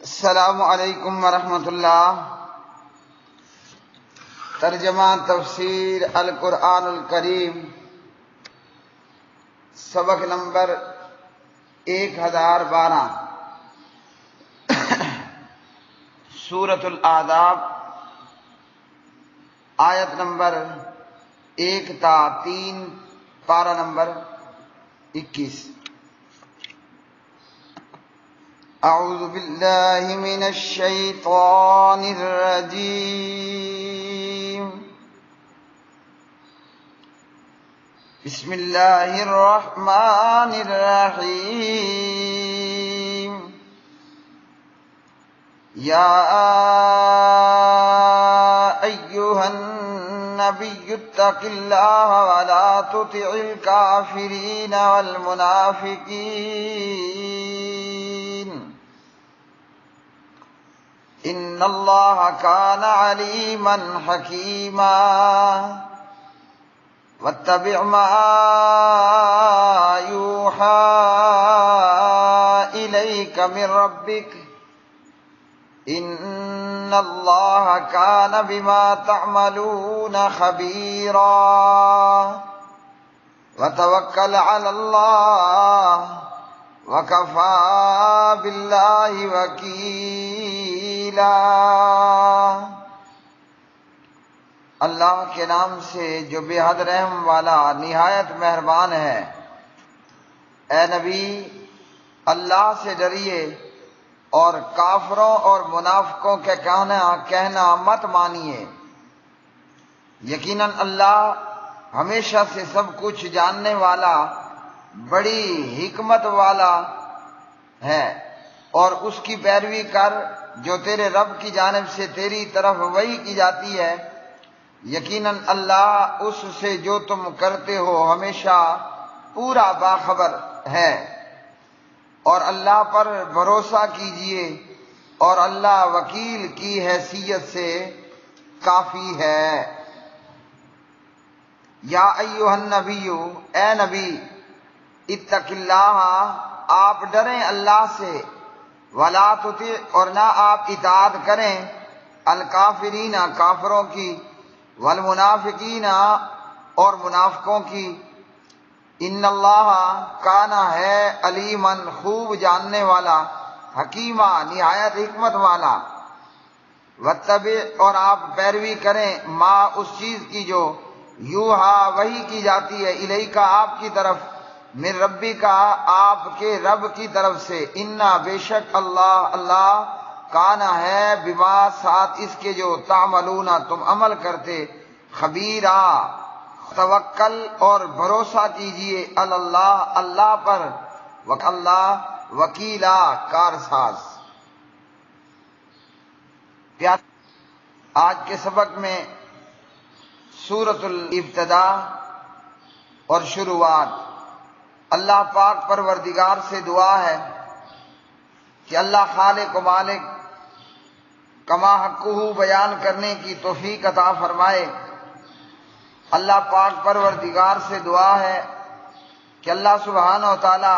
السلام علیکم ورحمۃ اللہ۔ ترجمہ تفسیر القرآن الکریم، سبق نمبر 1012، سورۃ الاحزاب، آیت نمبر 1 تا 3، پارہ نمبر 21۔ اعوذ باللہ من الشیطان الرجیم، بسم اللہ الرحمن الرحیم۔ یا ایہا النبی اتق اللہ ولا تطع الکافرین والمنافقین، ان اللہ کان علیما حکیما، واتبع ما یوحی الیک من ربک، ان اللہ کان بما تعملون خبیرا، وتوکل علی اللہ وکفی باللہ وکیلا۔ اللہ کے نام سے جو بے حد رحم والا نہایت مہربان ہے۔ اے نبی، اللہ سے ڈریے اور کافروں اور منافقوں کے کہنا مت مانیے، یقیناً اللہ ہمیشہ سے سب کچھ جاننے والا، بڑی حکمت والا ہے، اور اس کی پیروی کر جو تیرے رب کی جانب سے تیری طرف وحی کی جاتی ہے، یقیناً اللہ اس سے جو تم کرتے ہو ہمیشہ پورا باخبر ہے۔ اور اللہ پر بھروسہ کیجئے، اور اللہ وکیل کی حیثیت سے کافی ہے۔ یا ایھا النبی، اے نبی، اتق اللہ، آپ ڈریں اللہ سے، ولا تطع، اور نہ آپ اطاعت کریں، الکافرین، کافروں کی، والمنافقین، اور منافقوں کی، ان اللہ کان، ہے، علیما، خوب جاننے والا، حکیما، نہایت حکمت والا، واتبع، اور آپ پیروی کریں، ما، اس چیز کی جو یوحا وحی کی جاتی ہے، الیکا، آپ کی طرف، من ربی کا، آپ کے رب کی طرف سے، انا، بے شک اللہ کانا، ہے، بما، ساتھ اس کے جو تعملون، تم عمل کرتے، خبیرا، توکل، اور بھروسہ کیجئے، اللہ، اللہ پر، اللہ وکیلا، کارساز۔ آج کے سبق میں سورۃ الابتداء اور شروعات۔ اللہ پاک پروردگار سے دعا ہے کہ اللہ خالق و مالک کما حقہ بیان کرنے کی توفیق عطا فرمائے۔ اللہ پاک پروردگار سے دعا ہے کہ اللہ سبحانہ و تعالی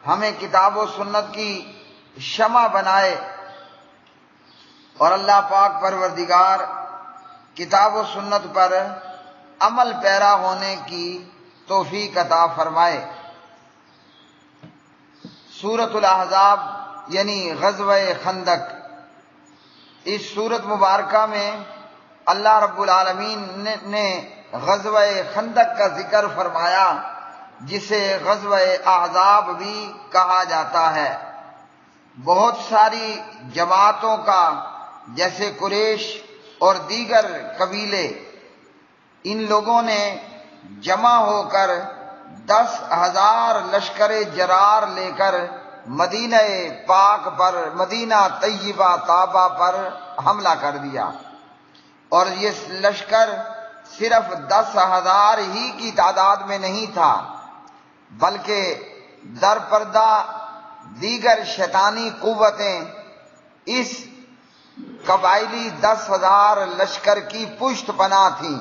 ہمیں کتاب و سنت کی شمع بنائے، اور اللہ پاک پروردگار کتاب و سنت پر عمل پیرا ہونے کی توفیق عطا فرمائے۔ سورۃ الاحزاب یعنی غزوہ خندق، اس سورت مبارکہ میں اللہ رب العالمین نے غزوہ خندق کا ذکر فرمایا، جسے غزوہ احزاب بھی کہا جاتا ہے۔ بہت ساری جماعتوں کا، جیسے قریش اور دیگر قبیلے، ان لوگوں نے جمع ہو کر 10,000 لشکر جرار لے کر مدینہ پاک پر، مدینہ طیبہ طابہ پر حملہ کر دیا، اور یہ لشکر صرف 10,000 ہی کی تعداد میں نہیں تھا، بلکہ در پردہ دیگر شیطانی قوتیں اس قبائلی 10,000 لشکر کی پشت پناہ تھیں،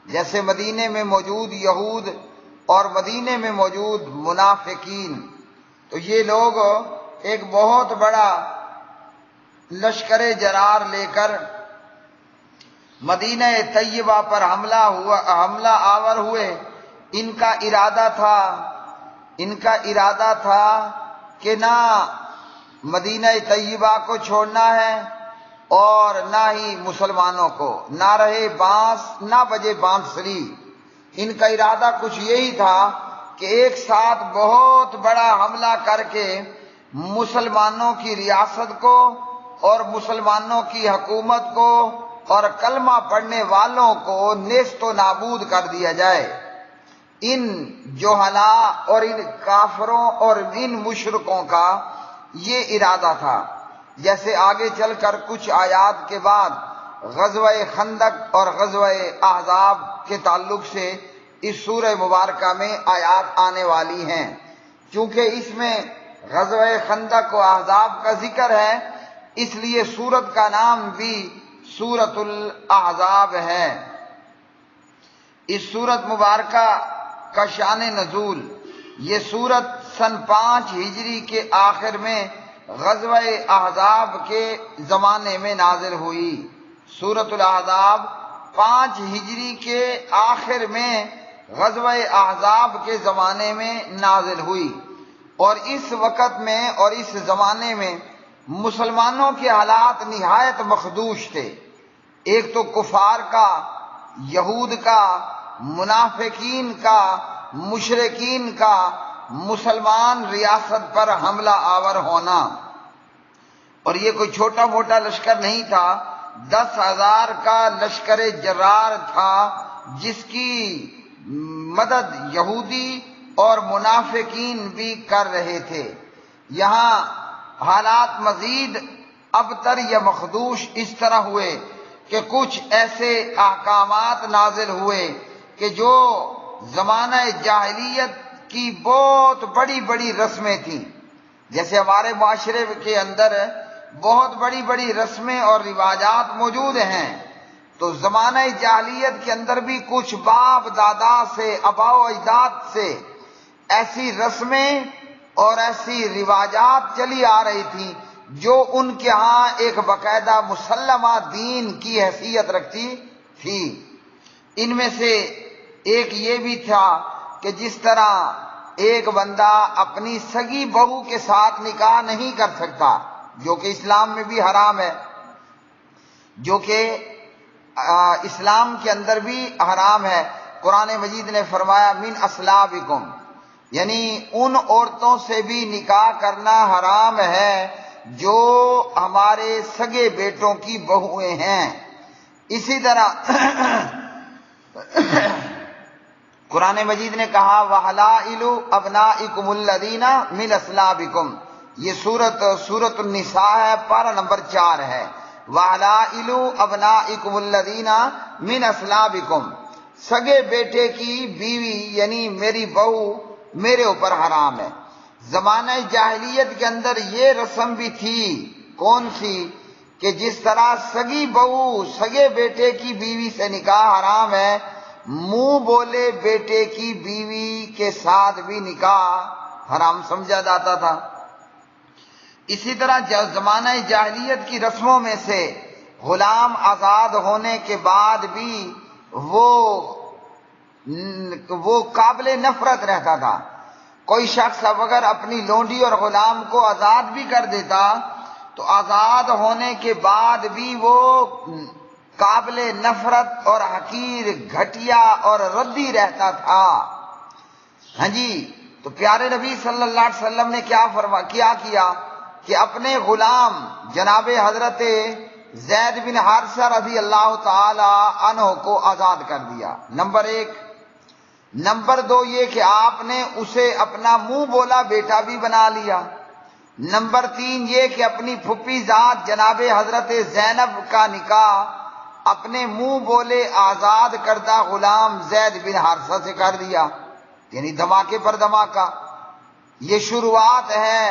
جیسے مدینے میں موجود یہود اور مدینے میں موجود منافقین۔ تو یہ لوگ ایک بہت بڑا لشکر جرار لے کر مدینہ طیبہ پر حملہ آور ہوئے، ان کا ارادہ تھا کہ نہ مدینہ طیبہ کو چھوڑنا ہے اور نہ ہی مسلمانوں کو، نہ رہے بانس نہ بجے بانسری۔ ان کا ارادہ کچھ یہی تھا کہ ایک ساتھ بہت بڑا حملہ کر کے مسلمانوں کی ریاست کو اور مسلمانوں کی حکومت کو اور کلمہ پڑھنے والوں کو نیست و نابود کر دیا جائے۔ ان جوہلا اور ان کافروں اور ان مشرکوں کا یہ ارادہ تھا، جیسے آگے چل کر کچھ آیات کے بعد غزوہ خندق اور غزوہ احزاب کے تعلق سے اس سورہ مبارکہ میں آیات آنے والی ہیں۔ چونکہ اس میں غزوہ خندق و احزاب کا ذکر ہے، اس لیے سورت کا نام بھی سورۃ الاحزاب ہے۔ اس سورت مبارکہ کا شان نزول، یہ سورت سن 5 ہجری کے آخر میں غزوہ احزاب کے زمانے میں نازل ہوئی۔ سورۃ الاحزاب 5 ہجری کے آخر میں غزوہ احزاب کے زمانے میں نازل ہوئی، اور اس وقت میں اور اس زمانے میں مسلمانوں کے حالات نہایت مخدوش تھے۔ ایک تو کفار کا، یہود کا، منافقین کا، مشرکین کا مسلمان ریاست پر حملہ آور ہونا، اور یہ کوئی چھوٹا موٹا لشکر نہیں تھا، 10,000 کا لشکر جرار تھا، جس کی مدد یہودی اور منافقین بھی کر رہے تھے۔ یہاں حالات مزید ابتر یا مخدوش اس طرح ہوئے کہ کچھ ایسے احکامات نازل ہوئے کہ جو زمانہ جاہلیت کی بہت بڑی بڑی رسمیں تھیں۔ جیسے ہمارے معاشرے کے اندر بہت بڑی بڑی رسمیں اور رواجات موجود ہیں، تو زمانہ جاہلیت کے اندر بھی کچھ باپ دادا سے، آباء و اجداد سے ایسی رسمیں اور ایسی رواجات چلی آ رہی تھیں جو ان کے ہاں ایک باقاعدہ مسلمہ دین کی حیثیت رکھتی تھی۔ ان میں سے ایک یہ بھی تھا کہ جس طرح ایک بندہ اپنی سگی بہو کے ساتھ نکاح نہیں کر سکتا، جو کہ اسلام میں بھی حرام ہے، جو کہ اسلام کے اندر بھی حرام ہے۔ قرآن مجید نے فرمایا من اصلابکم، یعنی ان عورتوں سے بھی نکاح کرنا حرام ہے جو ہمارے سگے بیٹوں کی بہویں ہیں۔ اسی طرح قرآن مجید نے کہا وَحَلَائِلُ أَبْنَائِكُمُ الَّذِينَ مِنْ أَصْلَابِكُمْ، یہ سورۃ النساء ہے، پارہ نمبر 4 ہے۔ وَحَلَائِلُ أَبْنَائِكُمُ الَّذِينَ مِنْ أَصْلَابِكُمْ، سگے بیٹے کی بیوی یعنی میری بہو میرے اوپر حرام ہے۔ زمانہ جاہلیت کے اندر یہ رسم بھی تھی، کون سی؟ کہ جس طرح سگی بہو سگے بیٹے کی بیوی سے نکاح حرام ہے، منہ بولے بیٹے کی بیوی کے ساتھ بھی نکاح حرام سمجھا جاتا تھا۔ اسی طرح زمانہ جاہلیت کی رسموں میں سے غلام آزاد ہونے کے بعد بھی وہ قابل نفرت رہتا تھا۔ کوئی شخص اب اگر اپنی لونڈی اور غلام کو آزاد بھی کر دیتا تو آزاد ہونے کے بعد بھی وہ قابل نفرت اور حقیر، گھٹیا اور ردی رہتا تھا۔ ہاں جی، تو پیارے نبی صلی اللہ علیہ وسلم نے کیا کہ اپنے غلام جناب حضرت زید بن حارثہ رضی اللہ تعالی عنہ کو آزاد کر دیا، نمبر 1۔ نمبر 2 یہ کہ آپ نے اسے اپنا منہ بولا بیٹا بھی بنا لیا۔ نمبر 3 یہ کہ اپنی پھپھی ذات جناب حضرت زینب کا نکاح اپنے منہ بولے آزاد کردہ غلام زید بن حارثہ سے کر دیا، یعنی دھماکے پر دھماکہ۔ یہ شروعات ہے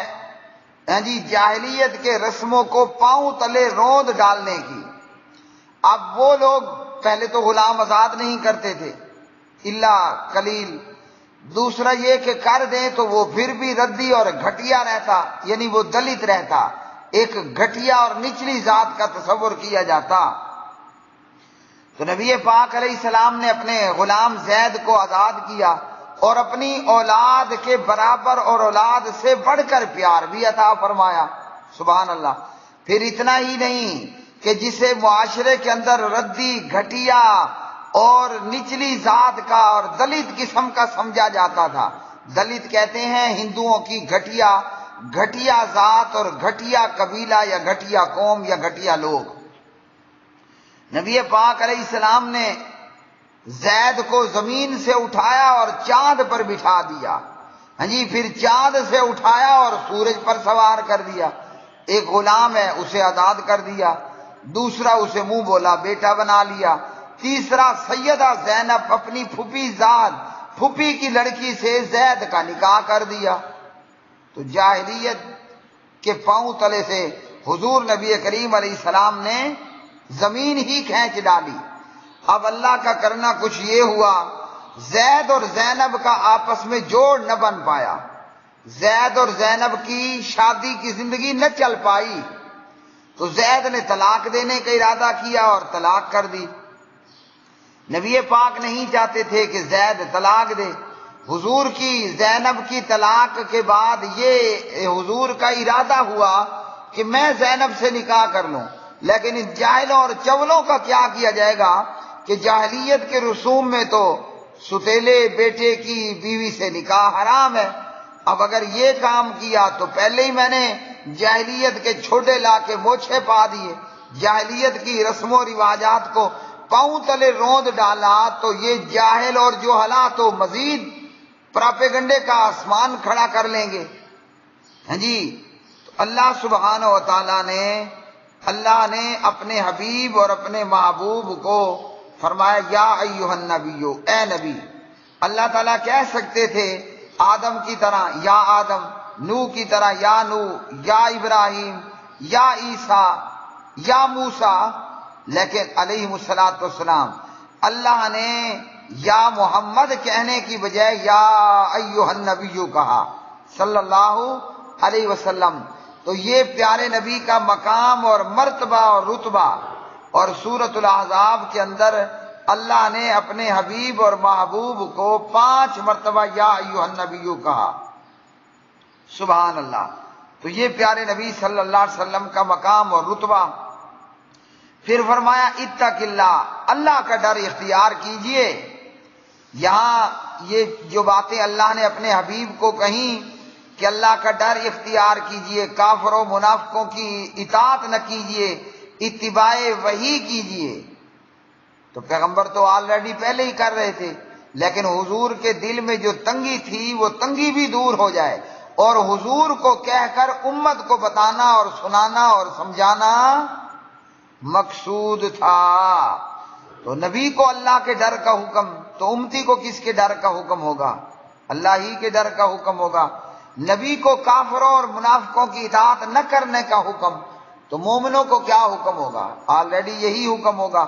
ہاں جی جاہلیت کے رسموں کو پاؤں تلے روند ڈالنے کی۔ اب وہ لوگ پہلے تو غلام آزاد نہیں کرتے تھے الا قلیل، دوسرا یہ کہ کر دیں تو وہ پھر بھی ردی اور گھٹیا رہتا، یعنی وہ دلت رہتا۔ ایک گھٹیا اور نچلی ذات کا تصور کیا جاتا۔ تو نبی پاک علیہ السلام نے اپنے غلام زید کو آزاد کیا اور اپنی اولاد کے برابر اور اولاد سے بڑھ کر پیار بھی عطا فرمایا۔ سبحان اللہ۔ پھر اتنا ہی نہیں کہ جسے معاشرے کے اندر ردی، گھٹیا اور نچلی ذات کا اور دلت قسم کا سمجھا جاتا تھا، دلت کہتے ہیں ہندوؤں کی گھٹیا ذات اور گھٹیا قبیلہ یا گھٹیا قوم یا گھٹیا لوگ، نبی پاک علیہ السلام نے زید کو زمین سے اٹھایا اور چاند پر بٹھا دیا۔ ہاں جی، پھر چاند سے اٹھایا اور سورج پر سوار کر دیا۔ ایک غلام ہے اسے آزاد کر دیا، دوسرا اسے منہ بولا بیٹا بنا لیا، تیسرا سیدہ زینب اپنی پھوپھی کی لڑکی سے زید کا نکاح کر دیا۔ تو جاہلیت کے پاؤں تلے سے حضور نبی کریم علیہ السلام نے زمین ہی کھینچ ڈالی۔ اب اللہ کا کرنا کچھ یہ ہوا، زید اور زینب کا آپس میں جوڑ نہ بن پایا، زید اور زینب کی شادی کی زندگی نہ چل پائی، تو زید نے طلاق دینے کا ارادہ کیا اور طلاق کر دی۔ نبی پاک نہیں چاہتے تھے کہ زید طلاق دے۔ حضور کی زینب کی طلاق کے بعد یہ حضور کا ارادہ ہوا کہ میں زینب سے نکاح کر لوں، لیکن ان جاہلوں اور چولوں کا کیا کیا جائے گا کہ جاہلیت کے رسوم میں تو ستیلے بیٹے کی بیوی سے نکاح حرام ہے۔ اب اگر یہ کام کیا تو پہلے ہی میں نے جاہلیت کے چھوٹے لا کے موچھے پا دیے، جاہلیت کی رسم و رواجات کو پاؤں تلے روند ڈالا، تو یہ جاہل اور جوہلا تو مزید پراپیگنڈے کا آسمان کھڑا کر لیں گے۔ ہاں جی، تو اللہ سبحانہ و تعالیٰ نے اپنے حبیب اور اپنے محبوب کو فرمایا یا ایھا النبی، اے نبی۔ اللہ تعالیٰ کہہ سکتے تھے آدم کی طرح یا آدم، نوح کی طرح یا نوح، یا ابراہیم، یا عیسیٰ، یا موسیٰ، لیکن علیہ الصلوۃ والسلام اللہ نے یا محمد کہنے کی بجائے یا ایھا النبی کہا صلی اللہ علیہ وسلم۔ تو یہ پیارے نبی کا مقام اور مرتبہ اور رتبہ، اور سورۃ الاحزاب کے اندر اللہ نے اپنے حبیب اور محبوب کو 5 مرتبہ یا ایھا النبی کہا۔ سبحان اللہ۔ تو یہ پیارے نبی صلی اللہ علیہ وسلم کا مقام اور رتبہ۔ پھر فرمایا اتق اللہ، اللہ کا ڈر اختیار کیجئے۔ یہاں یہ جو باتیں اللہ نے اپنے حبیب کو کہیں کہ اللہ کا ڈر اختیار کیجئے، کافروں منافقوں کی اطاعت نہ کیجئے، اتباع وحی کیجئے، تو پیغمبر تو آلریڈی پہلے ہی کر رہے تھے، لیکن حضور کے دل میں جو تنگی تھی وہ تنگی بھی دور ہو جائے، اور حضور کو کہہ کر امت کو بتانا اور سنانا اور سمجھانا مقصود تھا۔ تو نبی کو اللہ کے ڈر کا حکم، تو امتی کو کس کے ڈر کا حکم ہوگا؟ اللہ ہی کے ڈر کا حکم ہوگا۔ نبی کو کافروں اور منافقوں کی اطاعت نہ کرنے کا حکم، تو مومنوں کو کیا حکم ہوگا؟ آلریڈی یہی حکم ہوگا۔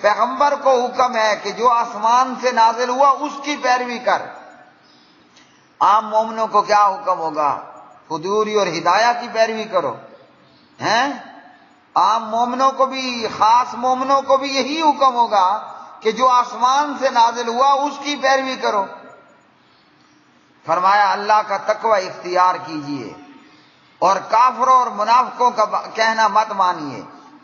پیغمبر کو حکم ہے کہ جو آسمان سے نازل ہوا اس کی پیروی کر۔ عام مومنوں کو کیا حکم ہوگا؟ خودوری اور ہدایہ کی پیروی کرو۔ ہیں؟ عام مومنوں کو بھی، خاص مومنوں کو بھی یہی حکم ہوگا کہ جو آسمان سے نازل ہوا اس کی پیروی کرو۔ فرمایا اللہ کا تقوی اختیار کیجئے اور کافروں اور منافقوں کا کہنا مت مانیے۔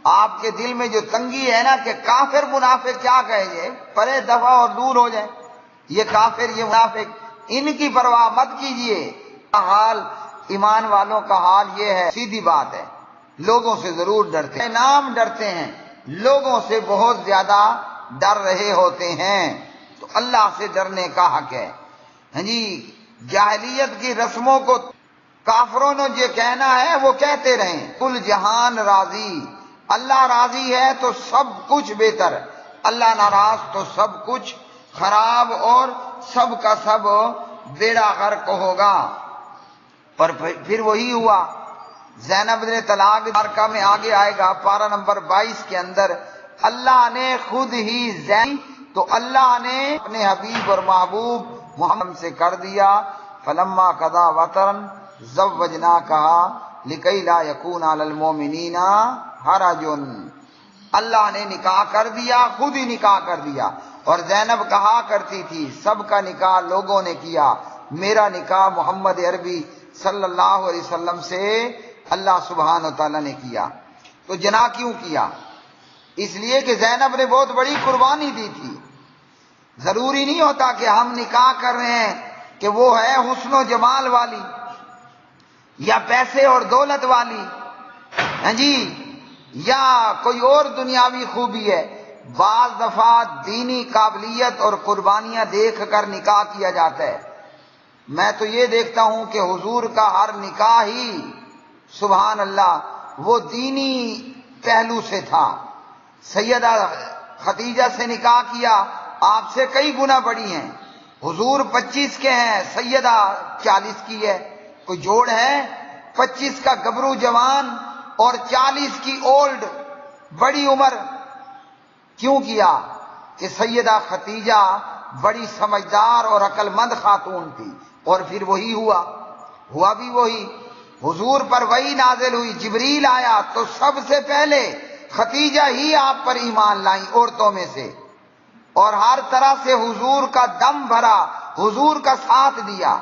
آپ کے دل میں جو تنگی ہے نا کہ کافر منافق کیا کہے گے، پرے دفع اور دور ہو جائے، یہ کافر یہ منافق، ان کی پرواہ مت کیجئے۔ حال ایمان والوں کا حال یہ ہے، سیدھی بات ہے، لوگوں سے ضرور ڈرتے ہیں، نام ڈرتے ہیں، لوگوں سے بہت زیادہ ڈر رہے ہوتے ہیں، تو اللہ سے ڈرنے کا حق ہے۔ ہاں جی، جاہلیت کی رسموں کو کافروں نے جو کہنا ہے وہ کہتے رہیں، کل جہان راضی، اللہ راضی ہے تو سب کچھ بہتر، اللہ ناراض تو سب کچھ خراب اور سب کا سب بیڑا غرق ہوگا۔ اور پھر وہی ہوا، زینب نے طلاق مبارکہ میں آگے آئے گا پارہ نمبر 22 کے اندر، اللہ نے خود ہی تو اللہ نے اپنے حبیب اور محبوب محمد سے کر دیا، فلما قضا وطرن زوجنا کہا لِكَيْ لَا يَكُونَ عَلَى الْمُؤْمِنِينَ حَرَجٌ۔ اللہ نے نکاح کر دیا، خود ہی نکاح کر دیا۔ اور زینب کہا کرتی تھی سب کا نکاح لوگوں نے کیا، میرا نکاح محمد عربی صلی اللہ علیہ وسلم سے اللہ سبحانہ و تعالیٰ نے کیا۔ تو جنا کیوں کیا؟ اس لیے کہ زینب نے بہت بڑی قربانی دی تھی۔ ضروری نہیں ہوتا کہ ہم نکاح کر رہے ہیں کہ وہ ہے حسن و جمال والی یا پیسے اور دولت والی، ہاں جی، یا کوئی اور دنیاوی خوبی ہے۔ بعض دفعہ دینی قابلیت اور قربانیاں دیکھ کر نکاح کیا جاتا ہے۔ میں تو یہ دیکھتا ہوں کہ حضور کا ہر نکاح ہی سبحان اللہ وہ دینی پہلو سے تھا۔ سیدہ خدیجہ سے نکاح کیا، آپ سے کئی گنا بڑی ہیں، حضور 25 کے ہیں، سیدہ 40 کی ہے۔ کوئی جوڑ ہے 25 کا گبرو جوان اور 40 کی اولڈ بڑی عمر؟ کیوں کیا؟ کہ سیدہ خدیجہ بڑی سمجھدار اور عقل مند خاتون تھی، اور پھر وہی ہوا بھی وہی۔ حضور پر وہی نازل ہوئی، جبریل آیا تو سب سے پہلے خدیجہ ہی آپ پر ایمان لائیں عورتوں میں سے، اور ہر طرح سے حضور کا دم بھرا، حضور کا ساتھ دیا۔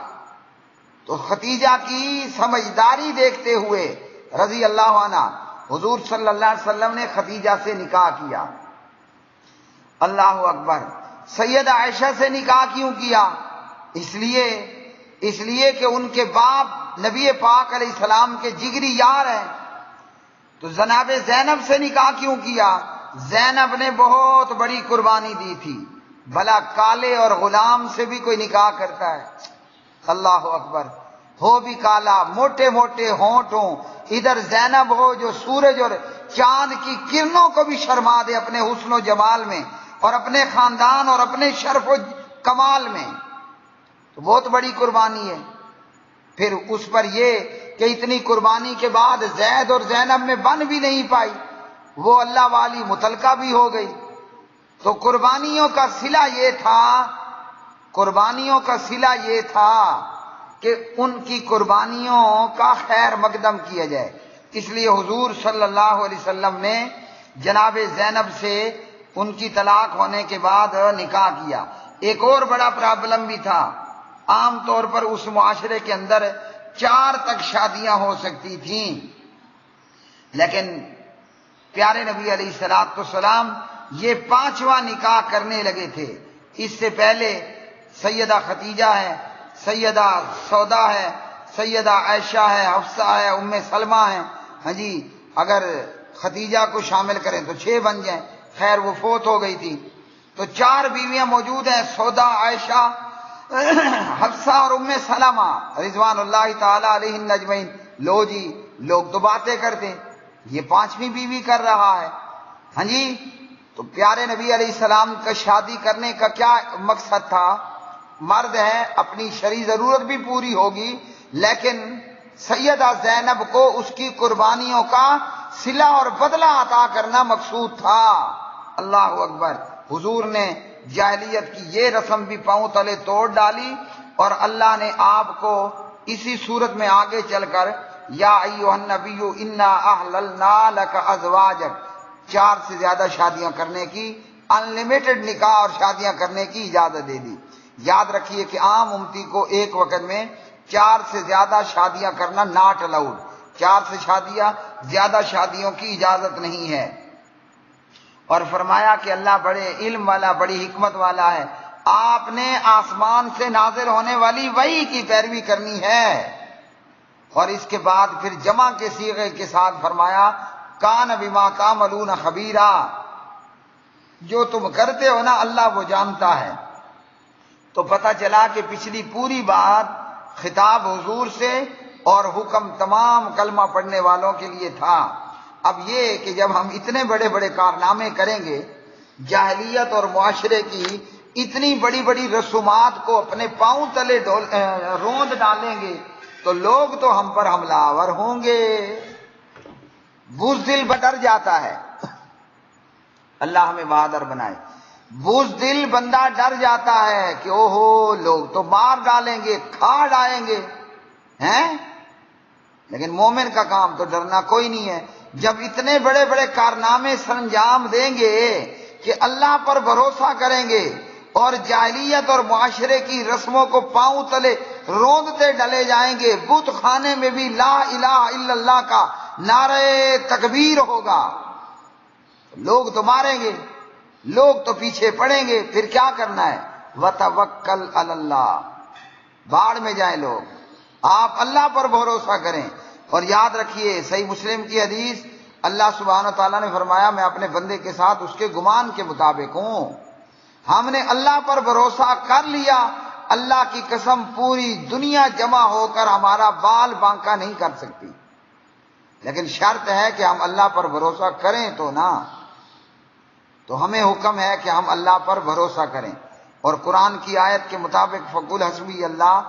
تو خدیجہ کی سمجھداری دیکھتے ہوئے رضی اللہ عنہ حضور صلی اللہ علیہ وسلم نے خدیجہ سے نکاح کیا۔ اللہ اکبر۔ سیدہ عائشہ سے نکاح کیوں کیا؟ اس لیے کہ ان کے باپ نبی پاک علیہ السلام کے جگری یار ہیں۔ تو جناب زینب سے نکاح کیوں کیا؟ زینب نے بہت بڑی قربانی دی تھی، بھلا کالے اور غلام سے بھی کوئی نکاح کرتا ہے؟ اللہ اکبر۔ ہو بھی کالا، موٹے موٹے ہونٹ ہوں، ادھر زینب ہو جو سورج اور چاند کی کرنوں کو بھی شرما دے اپنے حسن و جمال میں اور اپنے خاندان اور اپنے شرف و کمال میں، تو بہت بڑی قربانی ہے۔ پھر اس پر یہ کہ اتنی قربانی کے بعد زید اور زینب میں بن بھی نہیں پائی، وہ اللہ والی متلقہ بھی ہو گئی۔ تو قربانیوں کا صلہ یہ تھا کہ ان کی قربانیوں کا خیر مقدم کیا جائے۔ اس لیے حضور صلی اللہ علیہ وسلم نے جناب زینب سے ان کی طلاق ہونے کے بعد نکاح کیا۔ ایک اور بڑا پرابلم بھی تھا، عام طور پر اس معاشرے کے اندر 4 تک شادیاں ہو سکتی تھیں، لیکن پیارے نبی علیہ السلام یہ 5واں نکاح کرنے لگے تھے۔ اس سے پہلے سیدہ خدیجہ ہے، سیدہ سودا ہے، سیدہ عائشہ ہے، حفصہ ہے، ام سلمہ ہے، ہاں جی، اگر خدیجہ کو شامل کریں تو 6 بن جائیں، خیر وہ فوت ہو گئی تھی۔ تو 4 بیویاں موجود ہیں، سودا، عائشہ، حفصہ اور ام سلمہ رضوان اللہ تعالی علیہن اجمعین۔ لو جی، لوگ تو باتیں کرتے ہیں، یہ 5ویں بیوی کر رہا ہے، ہاں جی۔ تو پیارے نبی علیہ السلام کا شادی کرنے کا کیا مقصد تھا؟ مرد ہے، اپنی شرعی ضرورت بھی پوری ہوگی، لیکن سیدہ زینب کو اس کی قربانیوں کا صلہ اور بدلہ عطا کرنا مقصود تھا۔ اللہ اکبر۔ حضور نے جاہلیت کی یہ رسم بھی پاؤں تلے توڑ ڈالی، اور اللہ نے آپ کو اسی صورت میں آگے چل کر یا ایھا النبی انا احللنا لک ازواجک 4 سے زیادہ شادیاں کرنے کی، انلمیٹڈ نکاح اور شادیاں کرنے کی اجازت دے دی۔ یاد رکھیے کہ عام امتی کو ایک وقت میں 4 سے زیادہ شادیاں کرنا ناٹ الاؤڈ، 4 سے زیادہ شادیوں کی اجازت نہیں ہے۔ اور فرمایا کہ اللہ بڑے علم والا، بڑی حکمت والا ہے، آپ نے آسمان سے نازل ہونے والی وحی کی پیروی کرنی ہے۔ اور اس کے بعد پھر جمع کے صیغے کے ساتھ فرمایا کان بما تعملون خبیرا، جو تم کرتے ہو نا اللہ وہ جانتا ہے۔ تو پتہ چلا کہ پچھلی پوری بات خطاب حضور سے اور حکم تمام کلمہ پڑھنے والوں کے لیے تھا۔ اب یہ کہ جب ہم اتنے بڑے بڑے کارنامے کریں گے، جاہلیت اور معاشرے کی اتنی بڑی بڑی رسومات کو اپنے پاؤں تلے روند ڈالیں گے تو لوگ تو ہم پر حملہ آور ہوں گے۔ بزدل ڈر جاتا ہے، اللہ ہمیں بہادر بنائے۔ بزدل بندہ ڈر جاتا ہے کہ اوہو لوگ تو مار ڈالیں گے، کھا ڈالیں گے، ہیں لیکن مومن کا کام تو ڈرنا کوئی نہیں ہے۔ جب اتنے بڑے بڑے کارنامے سر انجام دیں گے کہ اللہ پر بھروسہ کریں گے اور جاہلیت اور معاشرے کی رسموں کو پاؤں تلے روندتے ڈلے جائیں گے، بت خانے میں بھی لا الہ الا اللہ کا نعرہ تکبیر ہوگا، لوگ تو ماریں گے، لوگ تو پیچھے پڑیں گے، پھر کیا کرنا ہے؟ وتوکل علی اللہ، باڑ میں جائیں لوگ، آپ اللہ پر بھروسہ کریں۔ اور یاد رکھیے صحیح مسلم کی حدیث، اللہ سبحانہ تعالیٰ نے فرمایا میں اپنے بندے کے ساتھ اس کے گمان کے مطابق ہوں۔ ہم نے اللہ پر بھروسہ کر لیا، اللہ کی قسم پوری دنیا جمع ہو کر ہمارا بال بانکا نہیں کر سکتی، لیکن شرط ہے کہ ہم اللہ پر بھروسہ کریں تو نا۔ تو ہمیں حکم ہے کہ ہم اللہ پر بھروسہ کریں، اور قرآن کی آیت کے مطابق فقل حسبی اللہ،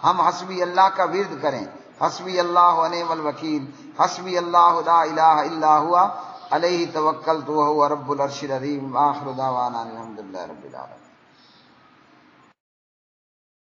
ہم حسبی اللہ کا ورد کریں، حسبی اللہ ونعم الوکیل، حسبی اللہ لا الہ الا ہوا علیہ توکلت وہو رب العرش العظیم۔ آخر دعوانا الحمدللہ رب العالمین۔